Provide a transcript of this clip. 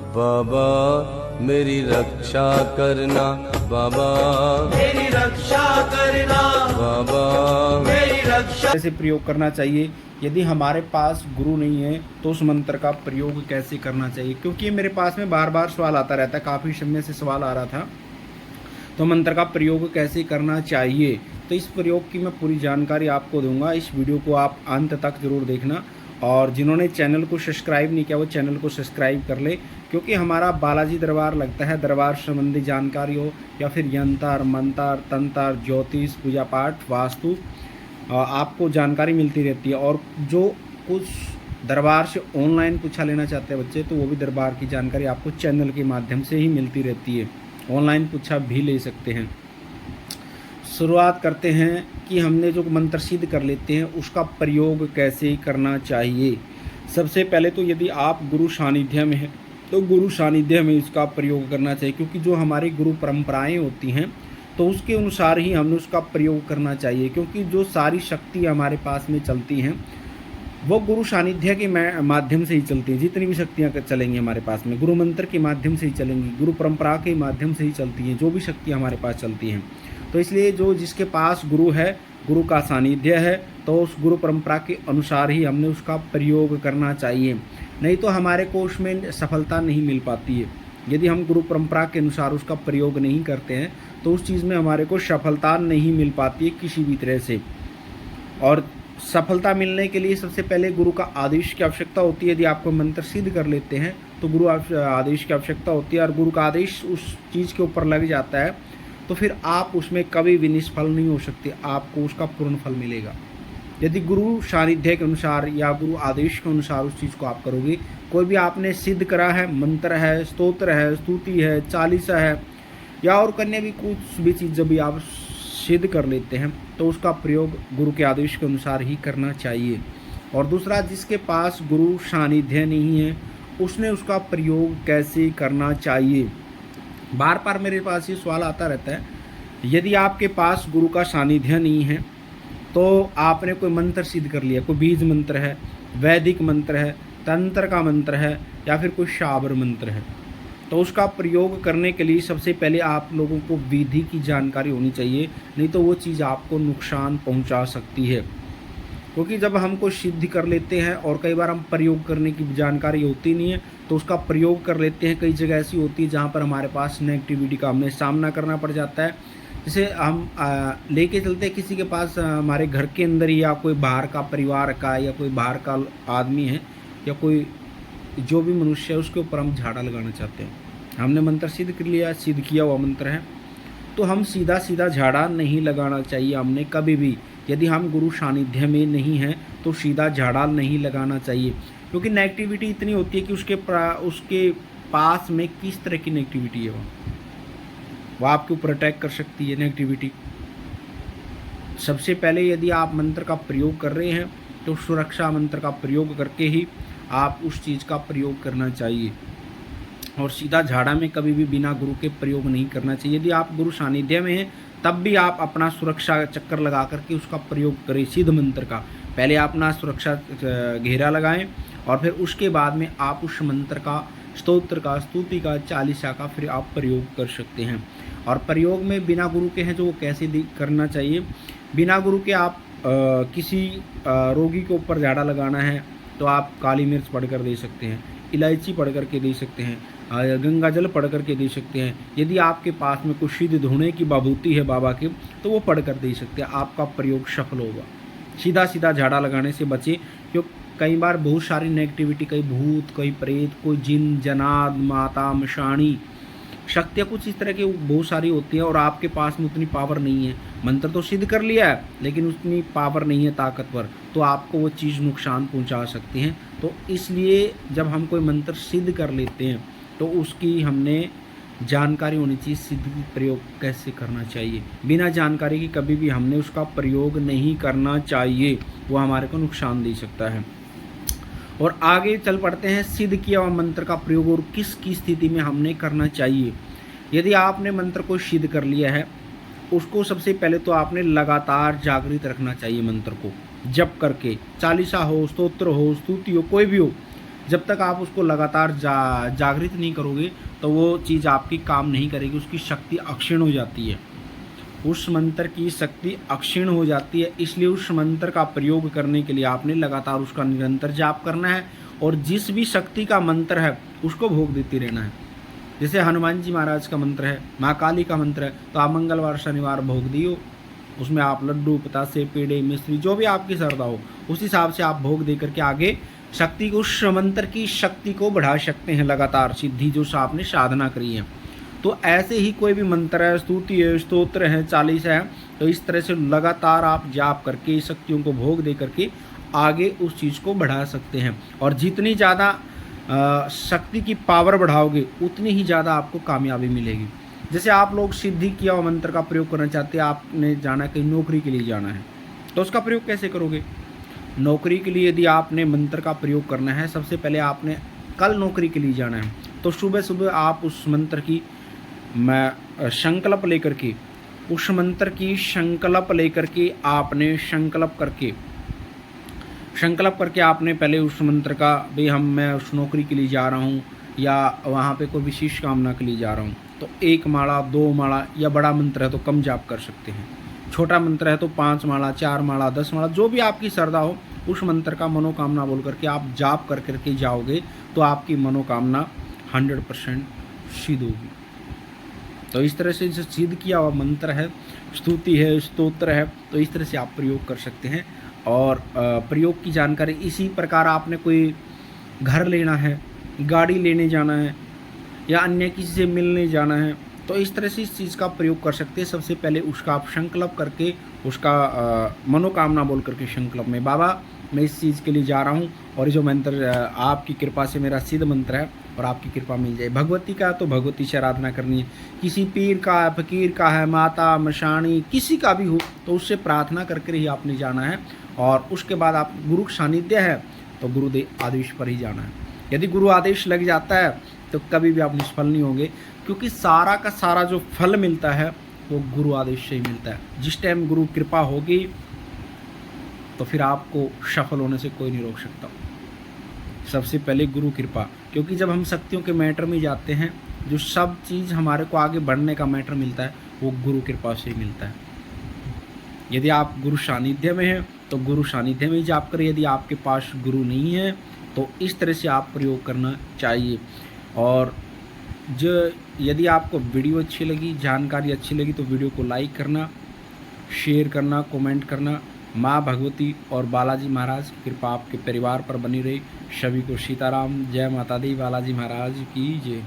बाबा मेरी रक्षा करना, बाबा मेरी रक्षा करना, बाबा मेरी रक्षा। कैसे प्रयोग करना चाहिए, यदि हमारे पास गुरु नहीं है तो उस मंत्र का प्रयोग कैसे करना चाहिए, क्योंकि मेरे पास में बार बार सवाल आता रहता है, काफ़ी समय से सवाल आ रहा था। तो मंत्र का प्रयोग कैसे करना चाहिए, तो इस प्रयोग की मैं पूरी जानकारी आपको दूंगा। इस वीडियो को आप अंत तक जरूर देखना, और जिन्होंने चैनल को सब्सक्राइब नहीं किया वो चैनल को सब्सक्राइब कर ले, क्योंकि हमारा बालाजी दरबार लगता है। दरबार संबंधी जानकारी हो या फिर यंत्र मंत्र तंत्र ज्योतिष पूजा पाठ वास्तु, आपको जानकारी मिलती रहती है। और जो कुछ दरबार से ऑनलाइन पूछा लेना चाहते हैं बच्चे, तो वो भी दरबार की जानकारी आपको चैनल के माध्यम से ही मिलती रहती है, ऑनलाइन पूछा भी ले सकते हैं। शुरुआत करते हैं कि हमने जो मंत्र सिद्ध कर लेते हैं उसका प्रयोग कैसे करना चाहिए। सबसे पहले तो यदि आप गुरु सानिध्य में हैं तो गुरु सानिध्य में इसका प्रयोग करना चाहिए, क्योंकि जो हमारी गुरु परंपराएं होती हैं तो उसके अनुसार ही हमें उसका प्रयोग करना चाहिए, क्योंकि जो सारी शक्ति हमारे पास में चलती हैं वो गुरु सानिध्य के माध्यम से ही चलती हैं। जितनी भी शक्तियाँ चलेंगी हमारे पास में गुरु मंत्र के माध्यम से ही चलेंगी, गुरु परंपरा के माध्यम से ही चलती हैं जो भी शक्ति हमारे पास चलती हैं। तो इसलिए जो जिसके पास गुरु है, गुरु का सानिध्य है, तो उस गुरु परंपरा के अनुसार ही हमने उसका प्रयोग करना चाहिए, नहीं तो हमारे को उसमें सफलता नहीं मिल पाती है। यदि हम गुरु परंपरा के अनुसार उसका प्रयोग नहीं करते हैं तो उस चीज़ में हमारे को सफलता नहीं मिल पाती है किसी भी तरह से। और सफलता मिलने के लिए सबसे पहले गुरु का आदेश की आवश्यकता होती है। यदि आपको मंत्र सिद्ध कर लेते हैं तो गुरु आदेश की आवश्यकता होती है, और गुरु का आदेश उस चीज़ के ऊपर लग जाता है तो फिर आप उसमें कभी भी निष्फल नहीं हो सकते, आपको उसका पूर्ण फल मिलेगा। यदि गुरु सानिध्य के अनुसार या गुरु आदेश के अनुसार उस चीज़ को आप करोगे, कोई भी आपने सिद्ध करा है, मंत्र है, स्तोत्र है, स्तुति है, चालीसा है या और अन्य भी कुछ भी चीज़ जब भी आप सिद्ध कर लेते हैं तो उसका प्रयोग गुरु के आदेश के अनुसार ही करना चाहिए। और दूसरा, जिसके पास गुरु सानिध्य नहीं है उसने उसका प्रयोग कैसे करना चाहिए। बार बार मेरे पास ये सवाल आता रहता है, यदि आपके पास गुरु का सानिध्य नहीं है तो आपने कोई मंत्र सिद्ध कर लिया, कोई बीज मंत्र है, वैदिक मंत्र है, तंत्र का मंत्र है या फिर कोई शाबर मंत्र है, तो उसका प्रयोग करने के लिए सबसे पहले आप लोगों को विधि की जानकारी होनी चाहिए, नहीं तो वो चीज़ आपको नुकसान पहुंचा सकती है। क्योंकि जब हम कुछ सिद्ध कर लेते हैं और कई बार हम प्रयोग करने की जानकारी होती नहीं है तो उसका प्रयोग कर लेते हैं, कई जगह ऐसी होती है जहाँ पर हमारे पास नेगेटिविटी का हमें सामना करना पड़ जाता है। जैसे हम लेके चलते हैं किसी के पास, हमारे घर के अंदर ही या कोई बाहर का परिवार का या कोई बाहर का आदमी है या कोई जो भी मनुष्य है उसके ऊपर हम झाड़ा लगाना चाहते हैं, हमने मंत्र सिद्ध कर लिया, सिद्ध किया हुआ मंत्र है, तो हम सीधा सीधा झाड़ा नहीं लगाना चाहिए हमने कभी भी। यदि हम गुरु सानिध्य में नहीं हैं तो सीधा झाड़ा नहीं लगाना चाहिए, क्योंकि नेगेटिविटी इतनी होती है कि उसके पास में किस तरह की नेगेटिविटी है वो आपके ऊपर अटैक कर सकती है नेगेटिविटी। सबसे पहले यदि आप मंत्र का प्रयोग कर रहे हैं तो सुरक्षा मंत्र का प्रयोग करके ही आप उस चीज़ का प्रयोग करना चाहिए, और सीधा झाड़ा में कभी भी बिना गुरु के प्रयोग नहीं करना चाहिए। यदि आप गुरु सानिध्य में हैं तब भी आप अपना सुरक्षा चक्कर लगा करके उसका प्रयोग करें। सिद्ध मंत्र का पहले आप अपना सुरक्षा घेरा लगाएं और फिर उसके बाद में आप उस मंत्र का, स्तोत्र का, स्तुति का, चालीसा का फिर आप प्रयोग कर सकते हैं। और प्रयोग में बिना गुरु के हैं जो वो कैसे करना चाहिए। बिना गुरु के आप किसी रोगी के ऊपर झाड़ा लगाना है तो आप काली मिर्च पढ़ कर दे सकते हैं, इलायची पढ़ करके दे सकते हैं, गंगा जल पढ़ करके दे सकते हैं। यदि आपके पास में कुछ सिद्ध धोने की विभूति है बाबा की तो वो पढ़ कर दे सकते हैं, आपका प्रयोग सफल होगा। सीधा सीधा झाड़ा लगाने से बचें, क्योंकि कई बार बहुत सारी नेगेटिविटी, कई भूत, कई प्रेत, कोई जिन, जनाद, माता, मशानी शक्तियाँ कुछ इस तरह की बहुत सारी होती हैं और आपके पास में उतनी पावर नहीं है। मंत्र तो सिद्ध कर लिया है लेकिन उतनी पावर नहीं है ताकतवर, तो आपको वो चीज़ नुकसान पहुंचा सकती हैं। तो इसलिए जब हम कोई मंत्र सिद्ध कर लेते हैं तो उसकी हमने जानकारी होनी चाहिए, सिद्ध प्रयोग कैसे करना चाहिए। बिना जानकारी की कभी भी हमने उसका प्रयोग नहीं करना चाहिए, वो हमारे को नुकसान दे सकता है। और आगे चल पड़ते हैं सिद्ध किया हुआ मंत्र का प्रयोग और किस की स्थिति में हमने करना चाहिए। यदि आपने मंत्र को सिद्ध कर लिया है उसको सबसे पहले तो आपने लगातार जागृत रखना चाहिए। मंत्र को जप करके, चालीसा हो, स्तोत्र हो, स्तुति हो, कोई भी हो, जब तक आप उसको लगातार जागृत नहीं करोगे तो वो चीज़ आपकी काम नहीं करेगी, उसकी शक्ति अक्षीण हो जाती है। उस मंत्र की शक्ति अक्षीण हो जाती है, इसलिए उस मंत्र का प्रयोग करने के लिए आपने लगातार उसका निरंतर जाप करना है और जिस भी शक्ति का मंत्र है उसको भोग देते रहना है। जैसे हनुमान जी महाराज का मंत्र है, माँ काली का मंत्र है, तो आप मंगलवार शनिवार भोग दियो, उसमें आप लड्डू पतासे पेड़े मिश्री जो भी आपकी श्रद्धा हो उस हिसाब से आप भोग दे करके आगे शक्ति को, उस मंत्र की शक्ति को बढ़ा सकते हैं लगातार, सिद्धि जो आपने साधना करी है। तो ऐसे ही कोई भी मंत्र है, स्तुति है, स्तोत्र है, चालीस है, तो इस तरह से लगातार आप जाप करके शक्तियों को भोग दे करके आगे उस चीज़ को बढ़ा सकते हैं। और जितनी ज़्यादा शक्ति की पावर बढ़ाओगे उतनी ही ज़्यादा आपको कामयाबी मिलेगी। जैसे आप लोग सिद्धि किया हुआ मंत्र का प्रयोग करना चाहते हैं, आपने जाना कहीं नौकरी के लिए जाना है, तो उसका प्रयोग कैसे करोगे? नौकरी के लिए यदि आपने मंत्र का प्रयोग करना है, सबसे पहले आपने कल नौकरी के लिए जाना है, तो सुबह सुबह आप उस मंत्र की संकल्प लेकर के, उस मंत्र की संकल्प लेकर के आपने संकल्प करके आपने पहले उस मंत्र का, भाई मैं उस नौकरी के लिए जा रहा हूँ या वहाँ पे कोई विशेष कामना के लिए जा रहा हूँ, तो 1 माला 2 माला, या बड़ा मंत्र है तो कम जाप कर सकते हैं, छोटा मंत्र है तो 5 माला 4 माला 10 माला, जो भी आपकी श्रद्धा हो उस मंत्र का मनोकामना बोल करके आप जाप कर करके जाओगे तो आपकी मनोकामना 100% सिद्ध होगी। तो इस तरह से जो सिद्ध किया हुआ मंत्र है, स्तुति है, स्तोत्र है, तो इस तरह से आप प्रयोग कर सकते हैं। और प्रयोग की जानकारी इसी प्रकार आपने कोई घर लेना है, गाड़ी लेने जाना है या अन्य किसी से मिलने जाना है, तो इस तरह से इस चीज़ का प्रयोग कर सकते हैं। सबसे पहले उसका आप संकल्प करके, उसका मनोकामना बोल करके संकल्प में, बाबा मैं इस चीज़ के लिए जा रहा हूँ और जो मंत्र आपकी कृपा से मेरा सिद्ध मंत्र है और आपकी कृपा मिल जाए। भगवती का तो भगवती से आराधना करनी है, किसी पीर का है, फकीर का है, माता मशानी किसी का भी हो तो उससे प्रार्थना करके ही आपने जाना है। और उसके बाद आप गुरु सानिध्य है तो गुरुदेव आदेश पर ही जाना है। यदि गुरु आदेश लग जाता है तो कभी भी आप निष्फल नहीं होंगे, क्योंकि सारा का सारा जो फल मिलता है वो गुरु आदेश से ही मिलता है। जिस टाइम गुरु कृपा होगी तो फिर आपको सफल होने से कोई नहीं रोक सकता। सबसे पहले गुरु कृपा, क्योंकि जब हम शक्तियों के मैटर में जाते हैं, जो सब चीज़ हमारे को आगे बढ़ने का मैटर मिलता है वो गुरु कृपा से ही मिलता है। यदि आप गुरु सानिध्य में हैं तो गुरु सानिध्य में ही जाप करें, यदि आपके पास गुरु नहीं है तो इस तरह से आप प्रयोग करना चाहिए। और जो यदि आपको वीडियो अच्छी लगी, जानकारी अच्छी लगी, तो वीडियो को लाइक करना, शेयर करना, कमेंट करना। माँ भगवती और बालाजी महाराज की कृपा आपके परिवार पर बनी रही। सभी को सीताराम, जय माता दी, बालाजी महाराज की जय।